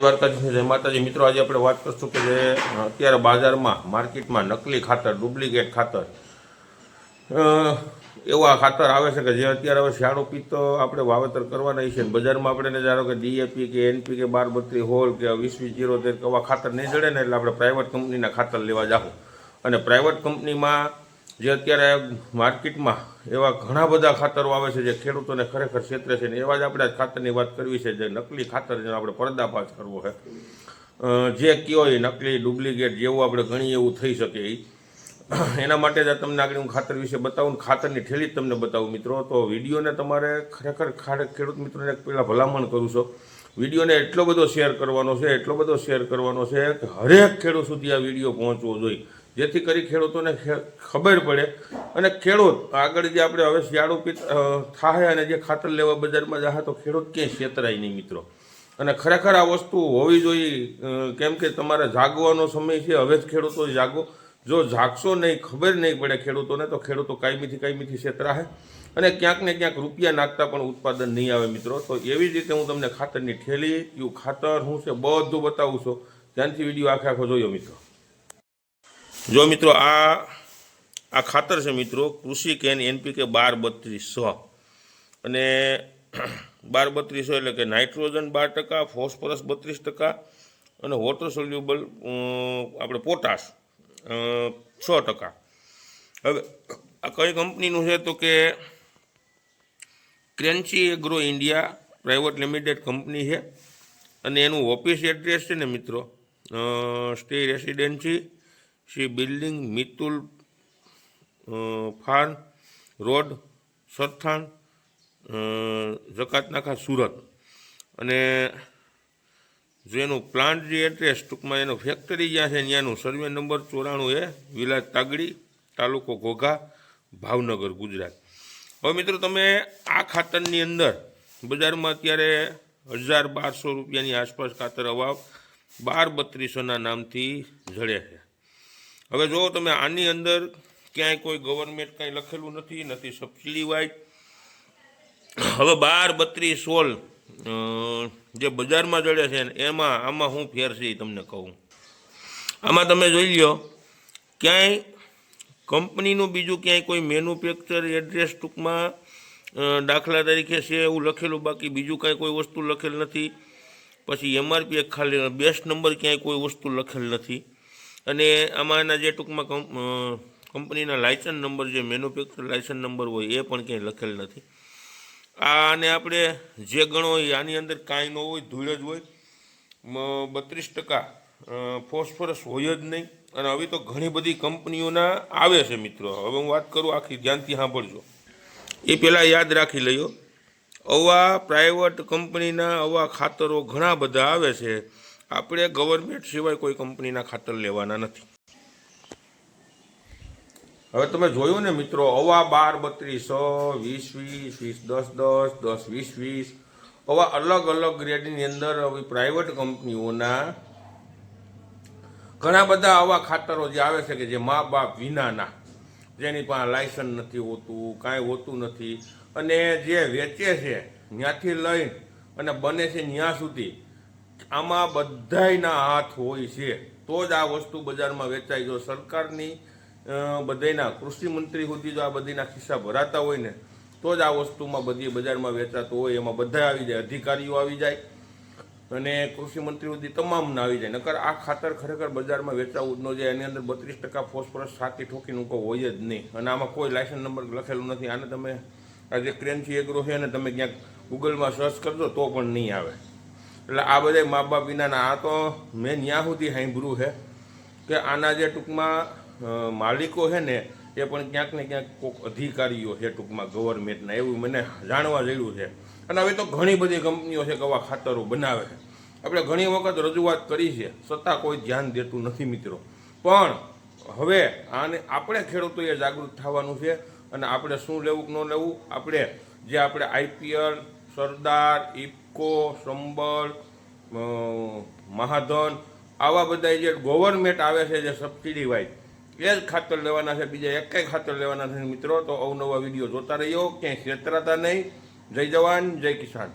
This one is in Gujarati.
દ્વારકાધીશ જય માતાજી મિત્રો, આજે આપણે વાત કરશું કે જે અત્યારે બજારમાં માર્કેટમાં નકલી ખાતર, ડુપ્લિકેટ ખાતર એવા ખાતર આવે છે કે જે અત્યારે હવે શિયાળો પિત્ત આપણે વાવેતર કરવાના છે. બજારમાં આપણે ધારો કે ડીએપી કે એનપી કે 1232 હોલ કે 20-20 એવા ખાતર નહીં જડે ને એટલે આપણે પ્રાઇવેટ કંપનીના ખાતર લેવા જાઉં. અને પ્રાઇવેટ કંપનીમાં જે અત્યારે માર્કેટમાં એવા ઘણા બધા ખાતરો આવે છે જે ખેડૂતોને ખરેખર ક્ષેત્રે છે ને એવા જ આપણે ખાતરની વાત કરવી છે. જે નકલી ખાતર જેનો આપણે પર્દાફાશ કરવો છે, જે કયો એ નકલી ડુપ્લિકેટ જેવું આપણે ગણીએ એવું થઈ શકે એના માટે જ તમને આગળ હું ખાતર વિશે બતાવું, ખાતરની થેલી જ તમને બતાવું મિત્રો. તો વિડીયોને તમારે ખરેખર ખેડૂત મિત્રોને પહેલાં ભલામણ કરું છું, વિડીયોને એટલો બધો શેર કરવાનો છે, એટલો બધો શેર કરવાનો છે કે હરેક ખેડૂત સુધી આ વિડીયો પહોંચવો જોઈએ, જેથી કરી ખેડૂતોને ખબર પડે અને ખેડૂત આગળ જે આપણે હવે શિયાળુ પિત્ત થાય અને જે ખાતર લેવા બજારમાં જાય તો ખેડૂત ક્યાંય છેતરાય નહીં મિત્રો. અને ખરેખર આ વસ્તુ હોવી જોઈએ, કેમ કે તમારે જાગવાનો સમય છે, હવે જ ખેડૂતો જાગો. જો જાગશો નહીં, ખબર નહીં પડે ખેડૂતોને, તો ખેડૂતો કાયમીથી છેતરાશે અને ક્યાંક ને ક્યાંક રૂપિયા નાખતા પણ ઉત્પાદન નહીં આવે મિત્રો. તો એવી જ રીતે હું તમને ખાતરની થેલી, એવું ખાતર શું છે બધું બતાવું છું, ત્યાંથી વિડીયો આખો જોયો મિત્રો. જો મિત્રો, આ ખાતર છે મિત્રો, કૃષિ કેન NPK 12-32 અને 12-32 એટલે કે નાઇટ્રોજન 12%, ફોસ્ફરસ 32% અને વોટર સોલ્યુબલ આપણે પોટાશ 6%. હવે આ કઈ કંપનીનું છે તો કે Crenchy agro India private limited company છે અને એનું ઓફિસ એડ્રેસ છે ને મિત્રો, stay residency C building, Mitul farm road, Sarthana, Jakatnaka, Surat. અને જો એનું પ્લાન્ટ જે એડ્રેસ, ટૂંકમાં એનું ફેક્ટરી જ્યાં છે ત્યાંનું સર્વે નંબર 94A, વિલાસ તાગડી, તાલુકો ઘોઘા, ભાવનગર, ગુજરાત. હવે મિત્રો, તમે આ ખાતરની અંદર બજારમાં અત્યારે 1000-1200 રૂપિયાની આસપાસ ખાતર અવાવ 12-32 નામથી જડે છે. હવે જો તમે આની અંદર ક્યાંય કોઈ ગવર્મેન્ટ કાંઈ લખેલું નથી સબસિડી વાઇઝ. હવે 12-32 જે બજારમાં જડે છે ને આમાં શું ફેર છે એ તમને કહું. આમાં તમે જોઈ લો, ક્યાંય કંપનીનું બીજું ક્યાંય કોઈ મેન્યુફેક્ચર એડ્રેસ ટૂંકમાં દાખલા તરીકે છે એવું લખેલું, બાકી બીજું કાંઈ કોઈ વસ્તુ લખેલ નથી. પછી MRP એક ખાલી બેસ્ટ નંબર ક્યાંય કોઈ વસ્તુ લખેલ નથી. અને આમાં એના જે ટૂંકમાં કંપનીના લાયસન્સ નંબર, જે મેન્યુફેક્ચર લાયસન્સ નંબર હોય એ પણ ક્યાંય લખેલ નથી. આને આપણે જે ગણો હોય આની અંદર કાંઈ ન હોય, ધૂળ જ હોય. 32% ફોસ્ફરસ હોય જ નહીં. અને હવે તો ઘણી બધી કંપનીઓના આવે છે મિત્રો. હવે હું વાત કરું આખી, ધ્યાનથી સાંભળજો, એ પહેલાં યાદ રાખી લઈએ. આવા પ્રાઇવેટ કંપનીના આવા ખાતરો ઘણા બધા આવે છે. આપણે ગવર્મેન્ટ સિવાય કોઈ કંપનીના ખાતર લેવાના નથી. હવે તમે જોયું ને મિત્રો, આવા 12-32, 20-20, 10-10, 10-20, આવા અલગ અલગ ગ્રેડની અંદર આવી પ્રાઇવેટ કંપનીઓના ઘણા બધા આવા ખાતરો જે આવે છે કે જે મા બાપ વિનાના, જેની પાસે લાયસન્સ નથી હોતું, કાંઈ હોતું નથી, અને જે વેચે છે ત્યાંથી લઈને અને બને છે ત્યાં સુધી આમાં બધાયના હાથ હોય છે. તો જ આ વસ્તુ બજારમાં વેચાય. જો સરકારની બધાયના કૃષિ મંત્રી સુધી જો આ બધીના ખિસ્સા ભરાતા હોય ને તો જ આ વસ્તુમાં બધી બજારમાં વેચાતું હોય. એમાં બધા આવી જાય, અધિકારીઓ આવી જાય અને કૃષિ મંત્રી સુધી તમામના આવી જાય. નકર આ ખાતર ખરેખર બજારમાં વેચાવું જ ન જાય. એની અંદર 32% ફોસ્ફરસ છાતી ઠોકીને કોઈ હોય જ નહીં. અને આમાં કોઈ લાયસન્સ નંબર લખેલું નથી. આને તમે આ જે ક્રેન્ચી એગ્રો છે ને તમે ક્યાંક ગૂગલમાં સર્ચ કરજો તો પણ નહીં આવે. એટલે આ બધા મા બાપ વિનાના. આ તો મેં ત્યાં સુધી સાંભળ્યું છે કે આના જે ટૂંકમાં માલિકો છે ને એ પણ ક્યાંક ને ક્યાંક કોઈક અધિકારીઓ છે ટૂંકમાં ગવર્મેન્ટના, એવું મને જાણવા જેવું છે. અને હવે તો ઘણી બધી કંપનીઓ છે કે આવા ખાતરો બનાવે છે. આપણે ઘણી વખત રજૂઆત કરી છે, છતાં કોઈ ધ્યાન દેતું નથી મિત્રો. પણ હવે આને આપણે ખેડૂતોએ જાગૃત થવાનું છે. અને આપણે શું લેવું કે ન લેવું, આપણે IPL, સરદાર, ઇફકો, સંબળ, મહાધન, આવા બધા જે ગવર્મેન્ટ આવે છે જે સબસિડી વાઇઝ, એ જ ખાતર લેવાના છે. બીજા એકેય ખાતર લેવાના નથી મિત્રો. તો અવનવા વિડીયો જોતા રહીયો, ક્યાંય છેતરાતા નહીં. જય જવાન, જય કિસાન.